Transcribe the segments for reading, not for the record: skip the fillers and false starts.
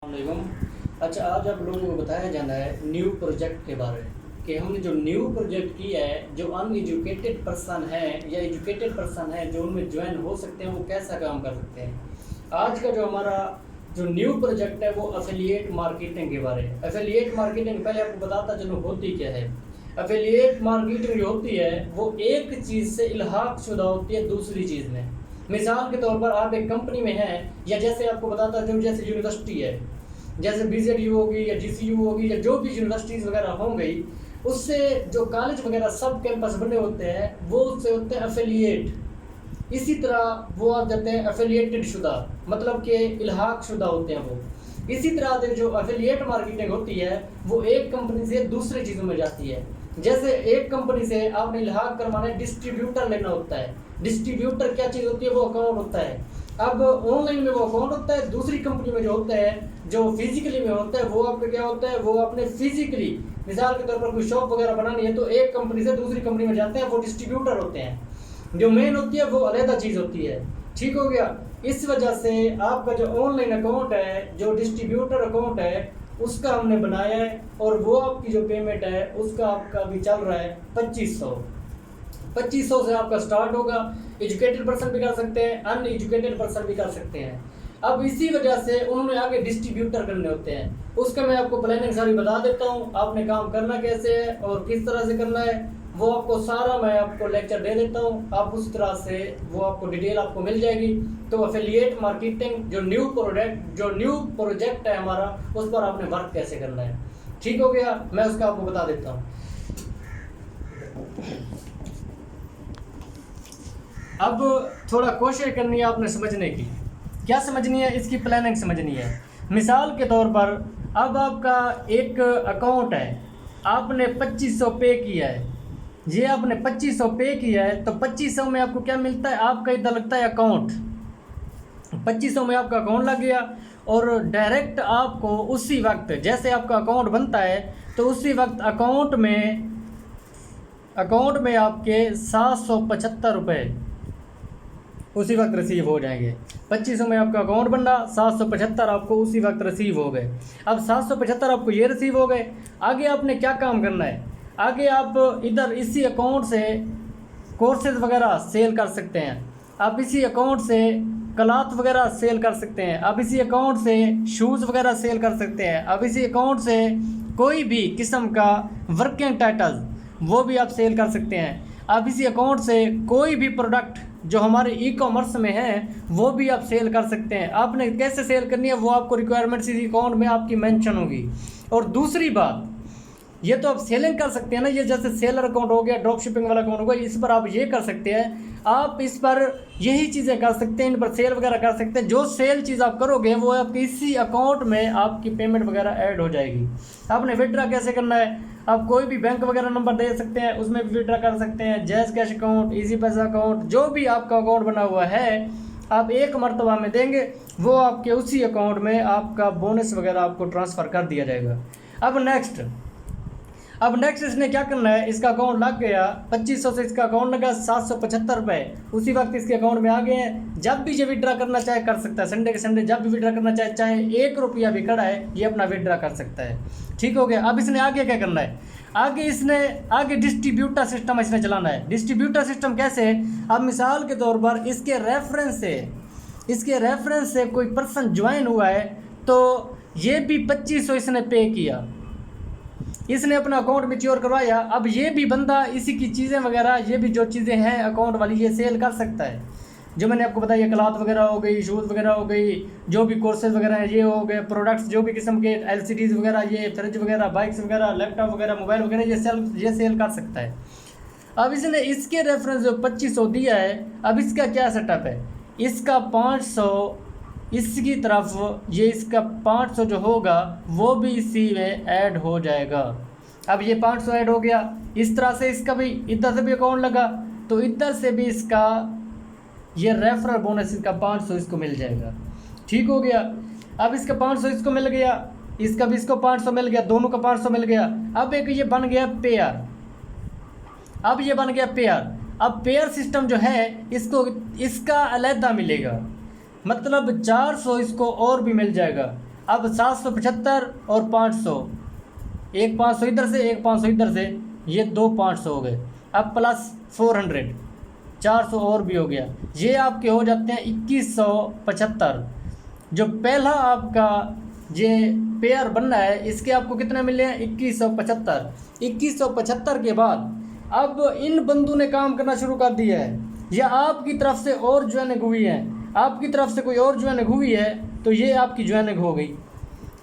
वालेकुम। अच्छा, आज आप लोगों को बताया जाना है न्यू प्रोजेक्ट के बारे में कि हमने जो न्यू प्रोजेक्ट किया है, जो अनएजुकेटेड पर्सन है या एजुकेटेड पर्सन है जो उनमें ज्वाइन हो सकते हैं, वो कैसा काम कर सकते हैं। आज का जो हमारा जो न्यू प्रोजेक्ट है वो एफिलिएट मार्केटिंग के बारे में। एफिलिएट मार्केटिंग पहले आपको बताता चलो होती क्या है। एफिलिएट मार्केटिंग जो होती है वो एक चीज़ से इल्हाक शुदा होती है दूसरी चीज़ में। मिसाल के तौर पर आप एक कंपनी में हैं, या जैसे आपको बताता हूँ जैसे यूनिवर्सिटी है, जैसे BZU होगी या GCU होगी या जो भी यूनिवर्सिटीज़ वगैरह होंगी, उससे जो कॉलेज वगैरह सब कैंपस बने होते हैं वो उससे होते हैं एफिलिएट। इसी तरह वो आ जाते हैं एफिलिएटेड शुदा, मतलब कि इल्हाक शुदा होते हैं वो। इसी तरह से जो एफिलिएट मार्केटिंग होती है वो एक कंपनी से दूसरी चीज़ों में जाती है। जैसे एक कंपनी से आपने इल्हाक करवाना है, डिस्ट्रीब्यूटर लेना होता है। डिस्ट्रीब्यूटर क्या चीज़ होती है? वो अकाउंट होता है। अब ऑनलाइन में वो अकाउंट होता है, दूसरी कंपनी में जो होता है, जो फिजिकली में होता है, वो आपका क्या होता है? वो अपने फिजिकली मिसाल के तौर पर कोई शॉप वगैरह बनानी है तो एक कंपनी से दूसरी कंपनी में जाते हैं, वो डिस्ट्रीब्यूटर होते हैं। जो मेन होती है वो अलग चीज़ होती है। ठीक हो गया। इस वजह से आपका जो ऑनलाइन अकाउंट है, जो डिस्ट्रीब्यूटर अकाउंट है, उसका हमने बनाया है और वो आपकी जो पेमेंट है उसका आपका भी चल रहा है 2500 से आपका स्टार्ट होगा। एजुकेटेड पर्सन भी कर सकते हैं, अनएजुकेटेड पर्सन भी कर सकते हैं। अब इसी वजह से उन्होंने आगे डिस्ट्रीब्यूटर करने होते हैं। उसका मैं आपको प्लानिंग सारी बता देता हूँ, आपने काम करना कैसे है और किस तरह से करना है वो आपको सारा मैं आपको लेक्चर दे देता हूँ। आप उस तरह से वो आपको डिटेल आपको मिल जाएगी। तो एफिलिएट मार्केटिंग जो न्यू प्रोजेक्ट है हमारा, उस पर आपने वर्क कैसे करना है। ठीक हो गया, मैं उसका आपको बता देता हूँ। अब थोड़ा कोशिश करनी है आपने समझने की। क्या समझनी है? इसकी प्लानिंग समझनी है। मिसाल के तौर पर अब आपका एक अकाउंट है, आपने 2500 पे किया है। ये आपने 2500 पे किया है तो 2500 में आपको क्या मिलता है? आपका इधर लगता है अकाउंट। 2500 में आपका अकाउंट लग गया और डायरेक्ट आपको उसी वक्त जैसे आपका अकाउंट बनता है तो उसी वक्त अकाउंट में आपके 775 रुपये उसी वक्त रिसीव हो जाएंगे। 2500 में आपका अकाउंट बन रहा, 775 आपको उसी वक्त रिसीव हो गए। अब 775 आपको ये रिसीव हो गए। आगे आपने क्या काम करना है? आगे आप इधर इसी अकाउंट से कोर्सेज वगैरह सेल कर सकते हैं। आप इसी अकाउंट से क्लॉथ वगैरह सेल कर सकते हैं। आप इसी अकाउंट से शूज़ वगैरह सेल कर सकते हैं। आप इसी अकाउंट से कोई भी किस्म का वर्किंग टाइटल वो भी आप सेल कर सकते हैं। आप इसी अकाउंट से कोई भी प्रोडक्ट जो हमारे ई-कॉमर्स में है वो भी आप सेल कर सकते हैं। आपने कैसे सेल करनी है वो आपको रिक्वायरमेंट्स इसी अकाउंट में आपकी मेंशन होगी। और दूसरी बात, ये तो आप सेलिंग कर सकते हैं ना, ये जैसे सेलर अकाउंट हो गया, ड्रॉप शिपिंग वाला अकाउंट हो गया, इस पर आप ये कर सकते हैं। आप इस पर यही चीज़ें कर सकते हैं, इन पर सेल वगैरह कर सकते हैं। जो सेल चीज़ आप करोगे वो आपके इसी अकाउंट में आपकी पेमेंट वगैरह ऐड हो जाएगी। आपने विड्रा कैसे करना है? आप कोई भी बैंक वगैरह नंबर दे सकते हैं, उसमें भी विड्रा कर सकते हैं। जैज़ कैश अकाउंट, इजी पैसा अकाउंट, जो भी आपका अकाउंट बना हुआ है आप एक मरतबा में देंगे, वो आपके उसी अकाउंट में आपका बोनस वगैरह आपको ट्रांसफ़र कर दिया जाएगा। अब नेक्स्ट इसने क्या करना है? इसका अकाउंट लग गया, 2500 से इसका अकाउंट लगा, 775 रुपये उसी वक्त इसके अकाउंट में आ गए हैं। जब भी ये विड्रा करना चाहे कर सकता है, संडे के संडे जब भी विड्रा करना चाहे, चाहे 1 रुपया भी खड़ा है, ये अपना विड्रा कर सकता है। ठीक हो गया। अब इसने आगे क्या करना है? आगे डिस्ट्रीब्यूटर सिस्टम इसने चलाना है। डिस्ट्रीब्यूटर सिस्टम कैसे? अब मिसाल के तौर पर इसके रेफरेंस से कोई पर्सन ज्वाइन हुआ है तो ये भी 2500 इसने पे किया, इसने अपना अकाउंट मैच्योर करवाया। अब ये भी बंदा इसी की चीज़ें वगैरह, ये भी जो चीज़ें हैं अकाउंट वाली, ये सेल कर सकता है। जो मैंने आपको बताया, क्लॉथ वगैरह हो गई, शूज़ वगैरह हो गई, जो भी कोर्सेज वगैरह हैं ये हो गए, प्रोडक्ट्स जो भी किस्म के LCDs वगैरह, ये फ्रिज वगैरह, बाइक्स वगैरह, लैपटॉप वगैरह, मोबाइल वगैरह, ये सेल कर सकता है। अब इसने इसके रेफरेंस जो 2500 दिया है, अब इसका क्या सेटअप है? इसका 500 इसकी तरफ, ये इसका 500 जो होगा वो भी इसी में ऐड हो जाएगा। अब ये 500 ऐड हो गया, इस तरह से इसका भी इधर से भी अकाउंट लगा तो इधर से भी इसका ये रेफरल बोनस इसका 500 इसको मिल जाएगा। ठीक हो गया। अब इसका 500 इसको मिल गया, इसका भी इसको 500 मिल गया, दोनों का 500 मिल गया। अब एक ये बन गया पेयर। अब पेयर सिस्टम जो है इसका अलहदा मिलेगा, मतलब 400 इसको और भी मिल जाएगा। अब 775 और 500, एक 500 इधर से, एक 500 इधर से, ये दो 500 हो गए। अब प्लस 400, 400 और भी हो गया। ये आपके हो जाते हैं 2175। जो पहला आपका ये पेयर बनना है, इसके आपको कितने मिले हैं? 2175। 2175 के बाद अब इन बंधु ने काम करना शुरू कर दिया है, या आपकी तरफ से और ज्वाइनिंग हुई है, आपकी तरफ से कोई और ज्वाइनिंग हुई है, तो ये आपकी ज्वाइनिंग हो गई।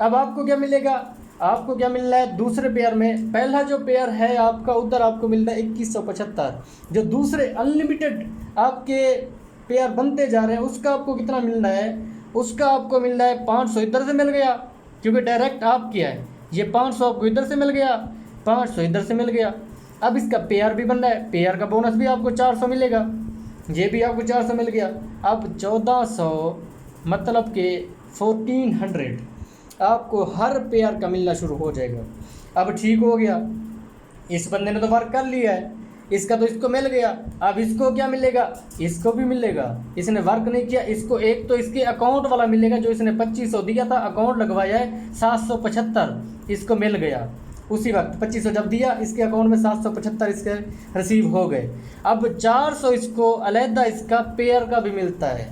अब आपको क्या मिलेगा? आपको क्या मिल रहा है दूसरे पेयर में? पहला जो पेयर है आपका, उधर आपको मिल रहा है 2175। जो दूसरे अनलिमिटेड आपके पेयर बनते जा रहे हैं, उसका आपको कितना मिलना है? उसका आपको मिल रहा है 500 इधर से मिल गया, क्योंकि डायरेक्ट आप किया है। ये 500 आपको इधर से मिल गया, 500 इधर से मिल गया। अब इसका पेयर भी बन रहा है, पेयर का बोनस भी आपको 400 मिलेगा, ये भी आपको 400 मिल गया। अब 1400 मतलब कि 1400 आपको हर पेयर का मिलना शुरू हो जाएगा। अब ठीक हो गया, इस बंदे ने तो वर्क कर लिया है, इसका तो इसको मिल गया। अब इसको क्या मिलेगा? इसको भी मिलेगा। इसने वर्क नहीं किया, इसको एक तो इसके अकाउंट वाला मिलेगा, जो इसने 2500 दिया था, अकाउंट लगवाया है 775, इसको मिल गया उसी वक्त। 2500 जब दिया, इसके अकाउंट में 775 इसके रिसीव हो गए। अब 400 इसको अलहदा इसका पेयर का भी मिलता है।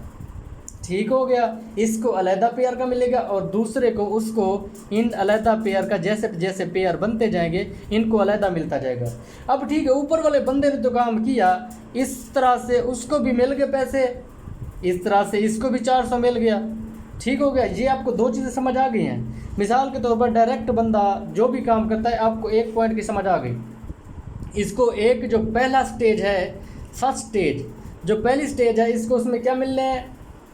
ठीक हो गया, इसको अलहदा पेयर का मिलेगा और दूसरे को उसको इन अलहदा पेयर का, जैसे जैसे पेयर बनते जाएंगे इनको अलहदा मिलता जाएगा। अब ठीक है, ऊपर वाले बंदे ने तो काम किया, इस तरह से उसको भी मिल गए पैसे, इस तरह से इसको भी 400 मिल गया। ठीक हो गया। ये आपको दो चीज़ें समझ आ गई हैं। मिसाल के तौर पर डायरेक्ट बंदा जो भी काम करता है, आपको एक पॉइंट की समझ आ गई। इसको एक जो पहला स्टेज है, फर्स्ट स्टेज, जो पहली स्टेज है, इसको उसमें क्या मिल रहे हैं?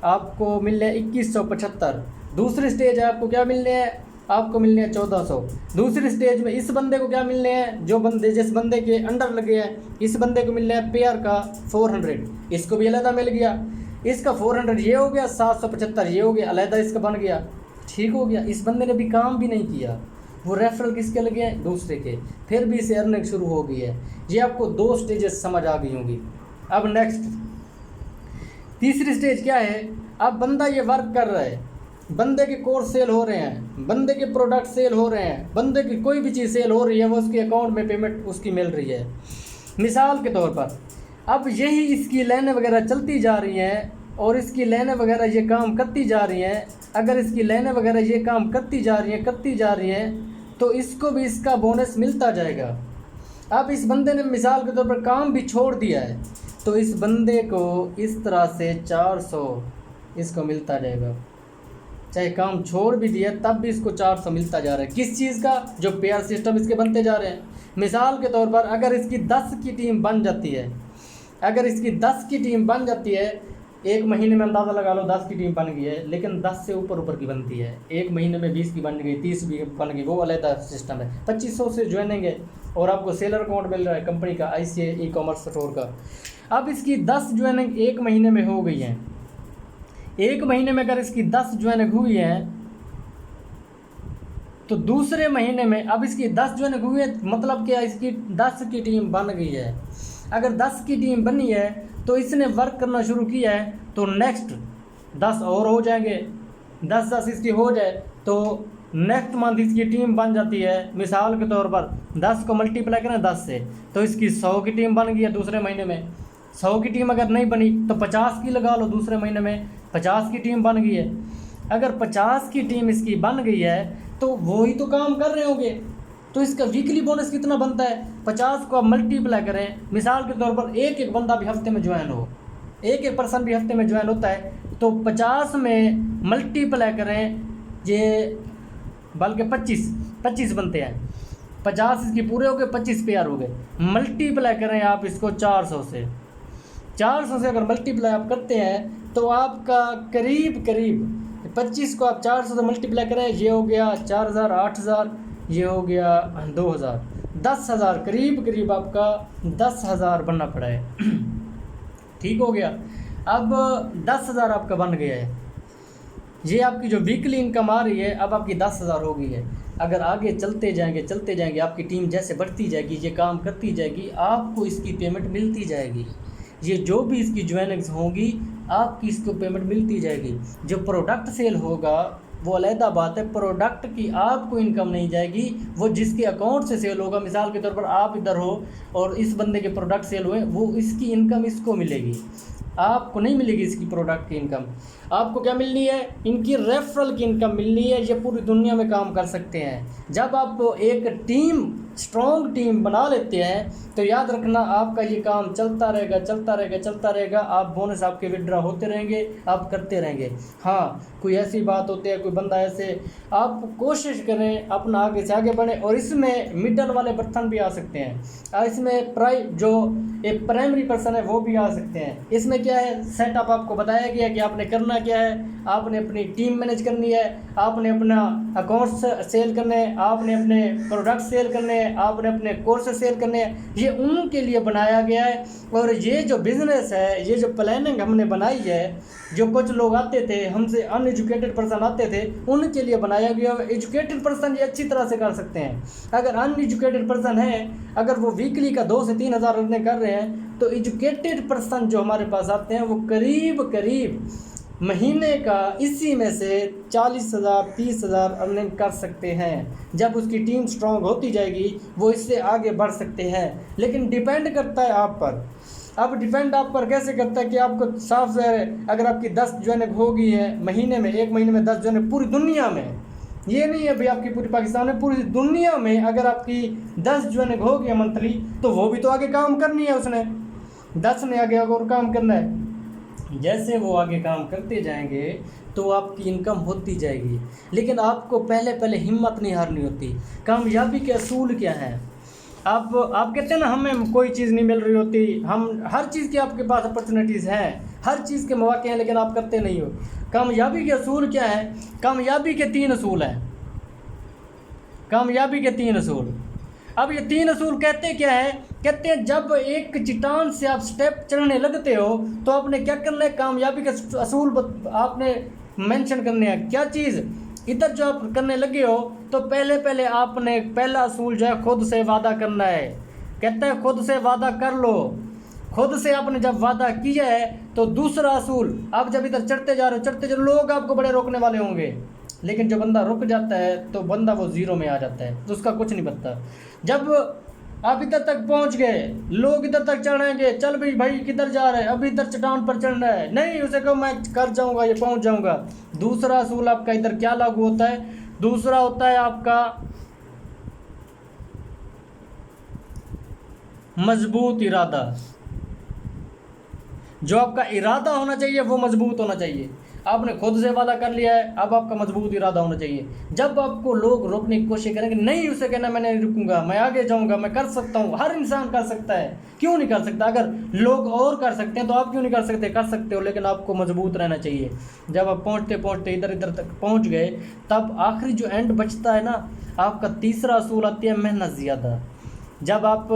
आपको मिल रहे हैं 2175। दूसरी स्टेज है, आपको क्या मिल रहे हैं? आपको मिल रहे हैं 1400। दूसरी स्टेज में इस बंदे को क्या मिल रहे हैं? जो बंदे जिस बंदे के अंडर लगे हैं, इस बंदे को मिल रहे हैं पेयर का 400, इसको भी अलहदा मिल गया। इसका 400 ये हो गया, 775 ये हो गया, अलहदा इसका बन गया। ठीक हो गया। इस बंदे ने भी काम भी नहीं किया, वो रेफरल किसके लगे हैं? दूसरे के, फिर भी इसे अर्निंग शुरू हो गई है। ये आपको दो स्टेजेस समझ आ गई होंगी। अब नेक्स्ट तीसरी स्टेज क्या है? अब बंदा ये वर्क कर रहा है, बंदे के कोर्स सेल हो रहे हैं, बंदे के प्रोडक्ट सेल हो रहे हैं, बंदे की कोई भी चीज़ सेल हो रही है, वो उसके अकाउंट में पेमेंट उसकी मिल रही है। मिसाल के तौर पर अब यही इसकी लाइनें वगैरह चलती जा रही हैं और इसकी लाइनें वगैरह ये काम करती जा रही हैं। अगर इसकी लाइनें वगैरह ये काम करती जा रही हैं तो इसको भी इसका बोनस मिलता जाएगा। अब इस बंदे ने मिसाल के तौर पर काम भी छोड़ दिया है, तो इस बंदे को इस तरह से 400 इसको मिलता जाएगा। चाहे काम छोड़ भी दिया तब भी इसको 400 मिलता जा रहा है। किस चीज़ का? जो पेयर सिस्टम इसके बनते जा रहे हैं। मिसाल के तौर पर अगर इसकी 10 की टीम बन जाती है, अगर इसकी 10 की टीम बन जाती है, एक महीने में अंदाज़ा लगा लो 10 की टीम बन गई है, लेकिन 10 से ऊपर की बनती है। एक महीने में 20 की बन गई, 30 भी बन गई, वो अलग सिस्टम है। 2500 से ज्वाइनिंग है और आपको सेलर अकाउंट मिल रहा है कंपनी का, ICA ई कॉमर्स स्टोर का। अब इसकी 10 ज्वाइनिंग एक महीने में हो गई हैं। एक महीने में अगर इसकी 10 ज्वाइनिंग हुई है तो दूसरे महीने में अब इसकी 10 ज्वाइनिंग हुई है, मतलब क्या? इसकी 10 की टीम बन गई है। अगर 10 की टीम बनी है तो इसने वर्क करना शुरू किया है, तो नेक्स्ट 10 और हो जाएंगे। 10 इसकी हो जाए तो नेक्स्ट मंथ इसकी टीम बन जाती है। मिसाल के तौर पर 10 को मल्टीप्लाई करें 10 से, तो इसकी 100 की टीम बन गई है दूसरे महीने में। 100 की टीम अगर नहीं बनी तो 50 की लगा लो, दूसरे महीने में 50 की टीम बन गई है। अगर 50 की टीम इसकी बन गई है तो वही तो काम कर रहे होंगे, तो इसका वीकली बोनस कितना बनता है? 50 को आप मल्टीप्लाई करें, मिसाल के तौर पर एक बंदा भी हफ्ते में ज्वाइन हो, एक पर्सन भी हफ्ते में ज्वाइन होता है, तो 50 में मल्टीप्लाई करें, ये बल्कि 25 बनते हैं। 50 इसकी पूरे हो गए, 25 पेयर हो गए। मल्टीप्लाई करें आप इसको 400 से। 400 से अगर मल्टीप्लाई आप करते हैं तो आपका करीब 25 को आप 400 से मल्टीप्लाई करें, ये हो गया 4000, 8000, ये हो गया 2000, 10,000, करीब आपका 10,000 बनना पड़ा है। ठीक हो गया। अब 10,000 आपका बन गया है, ये आपकी जो वीकली इनकम आ रही है अब आपकी 10,000 हो गई है। अगर आगे चलते जाएंगे आपकी टीम जैसे बढ़ती जाएगी, ये काम करती जाएगी, आपको इसकी पेमेंट मिलती जाएगी। ये जो भी इसकी ज्वाइनिंग्स होंगी आपकी इसको पेमेंट मिलती जाएगी। जो प्रोडक्ट सेल होगा वो अलहदा बात है। प्रोडक्ट की आपको इनकम नहीं जाएगी, वो जिसके अकाउंट से सेल होगा, मिसाल के तौर पर आप इधर हो और इस बंदे के प्रोडक्ट सेल हुए, वो इसकी इनकम इसको मिलेगी, आपको नहीं मिलेगी इसकी प्रोडक्ट की इनकम। आपको क्या मिलनी है? इनकी रेफरल की इनकम मिलनी है। ये पूरी दुनिया में काम कर सकते हैं। जब आप एक टीम, स्ट्रॉन्ग टीम बना लेते हैं तो याद रखना आपका ये काम चलता रहेगा, चलता रहेगा, चलता रहेगा। आप बोनस आपके विड्रॉ होते रहेंगे, आप करते रहेंगे। हाँ, कोई ऐसी बात होती है, कोई बंदा ऐसे, आप कोशिश करें अपना आगे से आगे बढ़े। और इसमें मिडल वाले बर्तन भी आ सकते हैं, इसमें जो एक प्राइमरी पर्सन है वो भी आ सकते हैं। इसमें क्या है, सेटअप आपको बताया गया कि आपने करना क्या है। आपने अपनी टीम मैनेज करनी है, आपने अपना अकाउंट्स सेल करने हैं, आपने अपने प्रोडक्ट सेल करने हैं, आपने अपने कोर्स सेल करने हैं। ये उनके लिए बनाया गया है। और ये जो बिज़नेस है, ये जो प्लानिंग हमने बनाई है, जो कुछ लोग आते थे हमसे, अनएजुकेटेड पर्सन आते थे, उनके लिए बनाया गया है। एजुकेटेड पर्सन ये अच्छी तरह से कर सकते हैं। अगर अनएजुकेटेड पर्सन है, अगर वो वीकली का 2 से 3 हज़ार अर्निंग कर रहे हैं, तो एजुकेटेड पर्सन जो हमारे पास आते हैं वो करीब महीने का इसी में से 40,000 30,000 अर्निंग कर सकते हैं। जब उसकी टीम स्ट्रांग होती जाएगी वो इससे आगे बढ़ सकते हैं। लेकिन डिपेंड करता है आप पर। अब डिपेंड आप पर कैसे करता है कि आपको साफ ज़ाहिर है, अगर आपकी 10 ज्वाइनिंग हो गई है महीने में, 1 महीने में 10 ज्वाइनिंग पूरी दुनिया में, ये नहीं है भाई आपकी पूरी पाकिस्तान में, पूरी दुनिया में अगर आपकी 10 ज्वाइनिंग हो गई मंथली, तो वो भी तो आगे काम करनी है, उसने 10 ने आगे और काम करना है। जैसे वो आगे काम करते जाएंगे तो आपकी इनकम होती जाएगी। लेकिन आपको पहले हिम्मत नहीं हारनी होती। कामयाबी के असूल क्या हैं? आप कहते हैं ना, हमें कोई चीज़ नहीं मिल रही होती, हम हर चीज़ की आपके पास अपॉर्चुनिटीज़ हैं, हर चीज़ के मौके हैं, लेकिन आप करते नहीं हो। कामयाबी के असूल क्या है? कामयाबी के 3 असूल हैं। कामयाबी के 3 असूल। अब ये 3 असूल कहते क्या है? कहते हैं जब एक चट्टान से आप स्टेप चढ़ने लगते हो तो आपने क्या करना है? कामयाबी के असूल आपने मेंशन करने हैं। क्या चीज़? इधर जो आप करने लगे हो तो पहले आपने पहला असूल जो है खुद से वादा करना है। कहता है खुद से वादा कर लो। खुद से आपने जब वादा किया है तो दूसरा असूल, आप जब इधर चढ़ते जा रहे हो, लोग आपको बड़े रोकने वाले होंगे, लेकिन जो बंदा रुक जाता है तो बंदा वो ज़ीरो में आ जाता है, तो उसका कुछ नहीं बनता। जब आप इधर तक पहुंच गए, लोग इधर तक चढ़ेंगे, चल भाई किधर जा रहे हैं, अब इधर चट्टान पर चढ़ना है, नहीं, उसे कहो मैं कर जाऊंगा, ये पहुंच जाऊंगा। दूसरा असूल आपका इधर क्या लागू होता है? दूसरा होता है आपका मजबूत इरादा। जो आपका इरादा होना चाहिए वो मजबूत होना चाहिए। आपने खुद से वादा कर लिया है, अब आपका मजबूत इरादा होना चाहिए। जब आपको लोग रोकने की कोशिश करेंगे, नहीं, उसे कहना मैं नहीं रुकूंगा, मैं आगे जाऊंगा, मैं कर सकता हूँ। हर इंसान कर सकता है, क्यों नहीं कर सकता? अगर लोग और कर सकते हैं तो आप क्यों नहीं कर सकते? कर सकते हो, लेकिन आपको मजबूत रहना चाहिए। जब आप पहुँचते इधर तक पहुँच गए, तब आखिरी जो एंड बचता है ना, आपका तीसरा असूल आती है मेहनत ज़्यादा। जब आप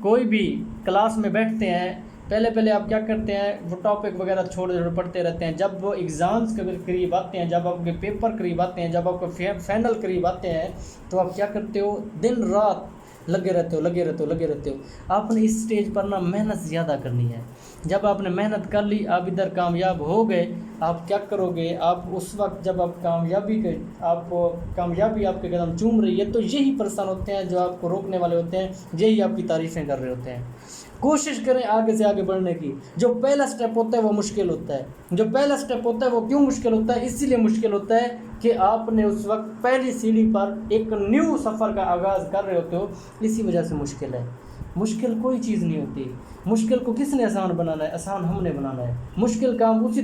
कोई भी क्लास में बैठते हैं, पहले आप क्या करते हैं, वो टॉपिक वगैरह छोड़ पढ़ते रहते हैं। जब वो एग्ज़ाम्स के करीब आते हैं, जब आपके पेपर करीब आते हैं, जब आपके फाइनल करीब आते हैं, तो आप क्या करते हो? दिन रात लगे रहते हो। आपने इस स्टेज पर ना मेहनत ज़्यादा करनी है। जब आपने मेहनत कर ली, आप इधर कामयाब हो गए, आप क्या करोगे? आप उस वक्त जब आप कामयाबी आपके कदम चूम रही है, तो यही पर्सन होते हैं जो आपको रोकने वाले होते हैं, यही आपकी तारीफ़ें कर रहे होते हैं। कोशिश करें आगे से आगे बढ़ने की। जो पहला स्टेप होता है वो मुश्किल होता है। जो पहला स्टेप होता है वो क्यों मुश्किल होता है? इसीलिए मुश्किल होता है कि आपने उस वक्त पहली सीढ़ी पर एक न्यू सफ़र का आगाज़ कर रहे होते हो, इसी वजह से मुश्किल है। मुश्किल कोई चीज़ नहीं होती। मुश्किल को किसने आसान बनाना है? आसान हमने बनाना है। मुश्किल काम उस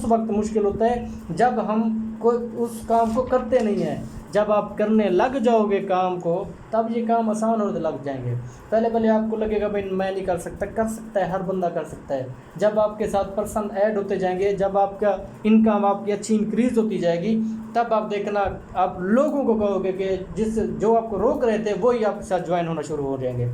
वक्त मुश्किल होता है जब हम कोई उस काम को करते नहीं हैं। जब आप करने लग जाओगे काम को, तब ये काम आसान होने लग जाएंगे। पहले आपको लगेगा भाई मैं नहीं कर सकता, कर सकता है, हर बंदा कर सकता है। जब आपके साथ पर्सन ऐड होते जाएंगे, जब आपका इनकम आपकी अच्छी इंक्रीज़ होती जाएगी, तब आप देखना, आप लोगों को कहोगे कि जो आपको रोक रहे थे वही आपके साथ ज्वाइन होना शुरू हो जाएंगे।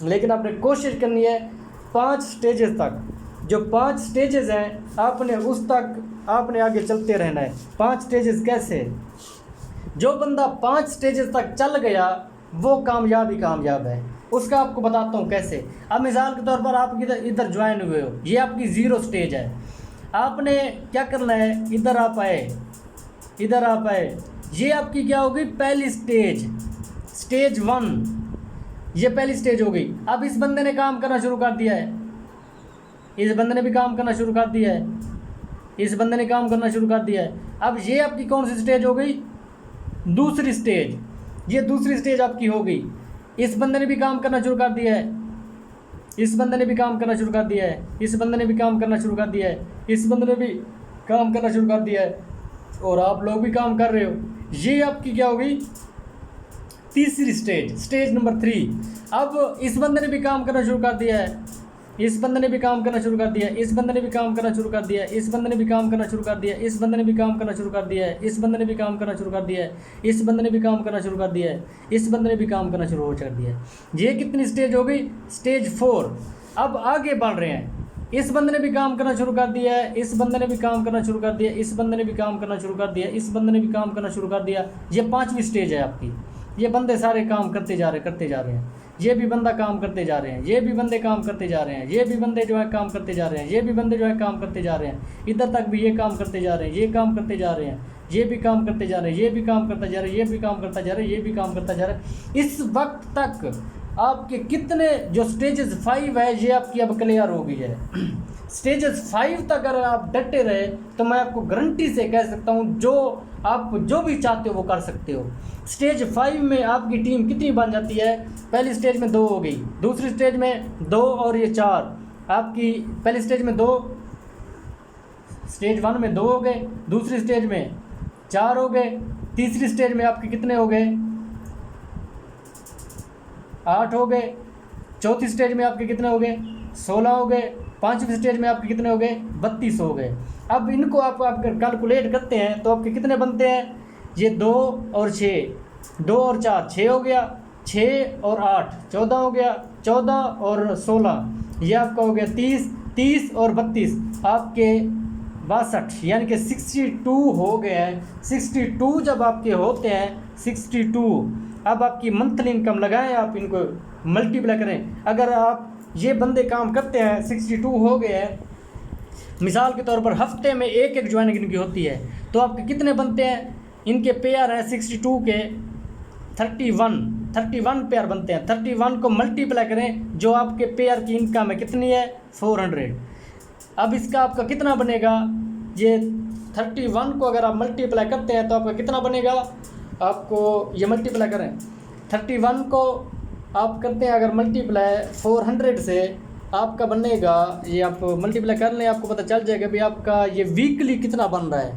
लेकिन आपने कोशिश करनी है 5 स्टेजेस तक। जो 5 स्टेजेस हैं, आपने उस तक आपने आगे चलते रहना है। 5 स्टेजेस कैसे? जो बंदा 5 स्टेजेस तक चल गया वो कामयाब है। उसका आपको बताता हूँ कैसे। अब मिसाल के तौर पर आप इधर ज्वाइन हुए हो, ये आपकी 0 स्टेज है। आपने क्या करना है? इधर आप आए, इधर आप आए, ये आपकी क्या होगी पहली स्टेज, स्टेज 1, ये पहली स्टेज हो गई। अब इस बंदे ने काम करना शुरू कर दिया है, इस बंदे ने भी काम करना शुरू कर दिया है, इस बंदे ने काम करना शुरू कर दिया है। अब ये आपकी कौन सी स्टेज हो गई, दूसरी स्टेज, ये दूसरी स्टेज आपकी हो गई। इस बंदे ने भी काम करना शुरू कर दिया है, इस बंदे ने भी काम करना शुरू कर दिया है, इस बंदे ने भी काम करना शुरू कर दिया है, इस बंदे ने भी काम करना शुरू कर दिया है, और आप लोग भी काम कर रहे हो। ये आपकी क्या हो गई तीसरी स्टेज, स्टेज नंबर 3। अब इस बंदे ने भी काम करना शुरू कर दिया है, इस बंदे ने भी काम करना शुरू कर दिया है, इस बंदे ने भी काम करना शुरू कर दिया है, इस बंदे ने भी काम करना शुरू कर दिया है, इस बंदे ने भी काम करना शुरू कर दिया है, इस बंदे ने भी काम करना शुरू कर दिया है, इस बंदे ने भी काम करना शुरू कर दिया है, इस बंदे ने भी काम करना शुरू कर दिया है। ये कितनी स्टेज हो गई, स्टेज 4। अब आगे बढ़ रहे हैं, इस बंदे ने भी काम करना शुरू कर दिया है, इस बंदे ने भी काम करना शुरू कर दिया, इस बंदे ने भी काम करना शुरू कर दिया, इस बंदे ने भी काम करना शुरू कर दिया। ये 5वीं स्टेज है आपकी। ये बंदे सारे काम करते जा रहे हैं, ये भी बंदा काम करते जा रहे हैं, ये भी बंदे काम करते जा रहे हैं, ये भी बंदे जो है काम करते जा रहे हैं, ये भी बंदे जो है काम करते जा रहे हैं, इधर तक भी ये काम करते जा रहे हैं, ये काम करते जा रहे हैं, ये भी काम करते जा रहे हैं, ये भी काम करता जा रहा है, ये भी काम करता जा रहा है, ये भी काम करता जा रहा है। इस वक्त तक आपके कितने जो स्टेजेस 5 है ये आपकी अब क्लियर हो गई है। स्टेजेस 5 तक अगर आप डटे रहे तो मैं आपको गारंटी से कह सकता हूँ जो आप जो भी चाहते हो वो कर सकते हो। स्टेज 5 में आपकी टीम कितनी बन जाती है, पहली स्टेज में 2 हो गई, दूसरी स्टेज में 2 और ये 4, आपकी पहली स्टेज में 2, स्टेज 1 में 2 हो गए, दूसरी स्टेज में 4 हो गए, तीसरी स्टेज में आपके कितने हो गए 8 हो गए, चौथी स्टेज में आपके कितने हो गए 16 हो गए, 5वीं स्टेज में आपके कितने हो गए 32 हो गए। अब इनको आप कैलकुलेट करते हैं तो आपके कितने बनते हैं, ये 2 और 6, 2 और 4 6 हो गया, 6 और 8 14 हो गया, 14 और 16 ये आपका हो गया 30, 30 और 32 आपके 62, यानी कि 62 हो गए हैं। 62 जब आपके होते हैं 62, अब आपकी मंथली इनकम लगाएं, आप इनको मल्टीप्लाई करें। अगर आप ये बंदे काम करते हैं 62 हो गए हैं, मिसाल के तौर पर हफ्ते में एक ज्वाइनिंग इनकी होती है तो आपके कितने बनते हैं, इनके पेयर हैं 62 के 31 पेयर बनते हैं। 31 को मल्टीप्लाई करें, जो आपके पेयर की इनकम है कितनी है 400। अब इसका आपका कितना बनेगा, ये 31 को अगर आप मल्टीप्लाई करते हैं तो आपका कितना बनेगा, आपको ये मल्टीप्लाई करें 31 को आप करते हैं अगर मल्टीप्लाई 400 से, आपका बनेगा, ये आप मल्टीप्लाई कर लें आपको पता चल जाएगा भी आपका ये वीकली कितना बन रहा है।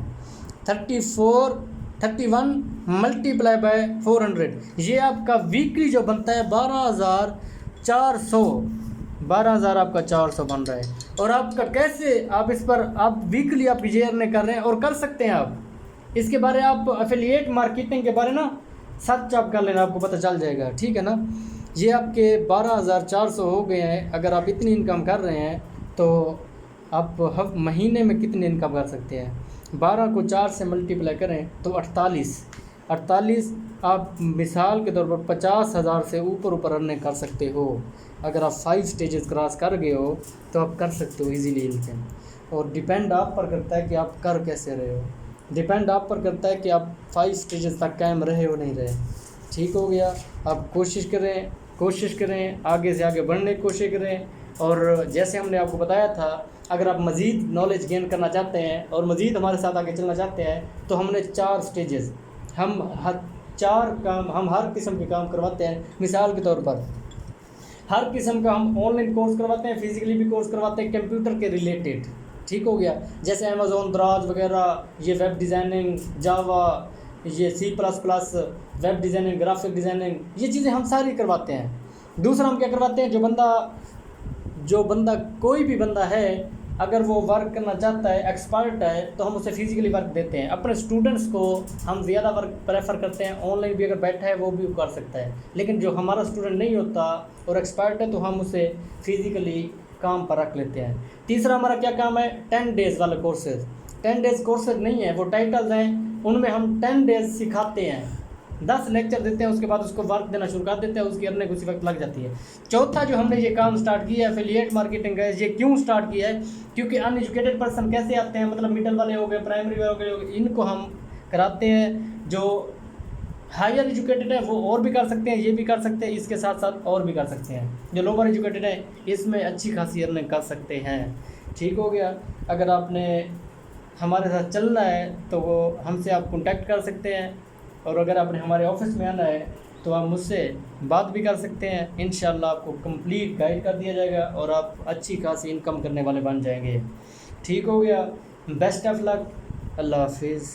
31 मल्टीप्लाई बाय 400, ये आपका वीकली जो बनता है 12,400 आपका 400 बन रहा है। और आपका कैसे आप इस पर आप वीकली आप ये अर्निंग कर रहे हैं और कर सकते हैं आप इसके बारे आप एफिलिएट मार्केटिंग के बारे ना सर्च आप कर लेना, आपको पता चल जाएगा, ठीक है ना। ये आपके 12,400 हो गए हैं। अगर आप इतनी इनकम कर रहे हैं तो आप हर महीने में कितनी इनकम कर सकते हैं, 12 को 4 से मल्टीप्लाई करें तो 48 आप मिसाल के तौर पर 50,000 से ऊपर अर्निंग कर सकते हो। अगर आप 5 स्टेजेस क्रॉस कर गए हो तो आप कर सकते हो इजीली इनकम। और डिपेंड आप पर करता है कि आप कर कैसे रहे हो, डिपेंड आप पर करता है कि आप 5 स्टेजेस तक कायम रहे हो नहीं रहे। ठीक हो गया, आप कोशिश करें आगे से आगे बढ़ने की कोशिश करें। और जैसे हमने आपको बताया था, अगर आप मज़ीद नॉलेज गेन करना चाहते हैं और मज़ीद हमारे साथ आगे चलना चाहते हैं तो हमने 4 स्टेजेस हम हर किस्म के काम करवाते हैं। मिसाल के तौर पर हर किस्म का हम ऑनलाइन कोर्स करवाते हैं, फिजिकली भी कोर्स करवाते हैं कंप्यूटर के रिलेटेड। ठीक हो गया, जैसे अमेज़ॉन दराज वगैरह, ये वेब डिज़ाइनिंग, जावा, ये C++, web designing, graphic designing, ये चीज़ें हम सारी करवाते हैं। दूसरा हम क्या करवाते हैं, जो बंदा कोई भी बंदा है अगर वो वर्क करना चाहता है, एक्सपर्ट है, तो हम उसे फिजिकली वर्क देते हैं। अपने स्टूडेंट्स को हम ज़्यादा वर्क प्रेफर करते हैं, ऑनलाइन भी अगर बैठा है वो भी कर सकता है। लेकिन जो हमारा स्टूडेंट नहीं होता और एक्सपर्ट है तो हम उसे फिजिकली काम पर रख लेते हैं। तीसरा हमारा क्या काम है, 10 डेज़ वाले कोर्सेज। 10 डेज़ कोर्सेज नहीं है, वो टाइटल्स हैं, उनमें हम 10 डेज़ सिखाते हैं, 10 लेक्चर देते हैं, उसके बाद उसको वर्क देना शुरू कर देते हैं, उसकी अर्निंग उसी वक्त लग जाती है। चौथा जो हमने ये काम स्टार्ट किया है एफिलिएट मार्केटिंग का, ये क्यों स्टार्ट किया है, क्योंकि अनएजुकेटेड पर्सन कैसे आते हैं, मतलब मिडिल वाले हो गए, प्राइमरी वाले हो गए, इनको हम कराते हैं। जो हायर एजुकेटेड है वो और भी कर सकते हैं, ये भी कर सकते हैं, इसके साथ साथ और भी कर सकते हैं। जो लोअर एजुकेटेड है इसमें अच्छी खासी अर्निंग कर सकते हैं। ठीक हो गया। अगर आपने हमारे साथ चलना है तो वो हमसे आप कांटेक्ट कर सकते हैं, और अगर आपने हमारे ऑफिस में आना है तो आप मुझसे बात भी कर सकते हैं। इंशाल्लाह आपको कंप्लीट गाइड कर दिया जाएगा और आप अच्छी खासी इनकम करने वाले बन जाएंगे। ठीक हो गया। Best of luck. अल्लाह हाफिज़।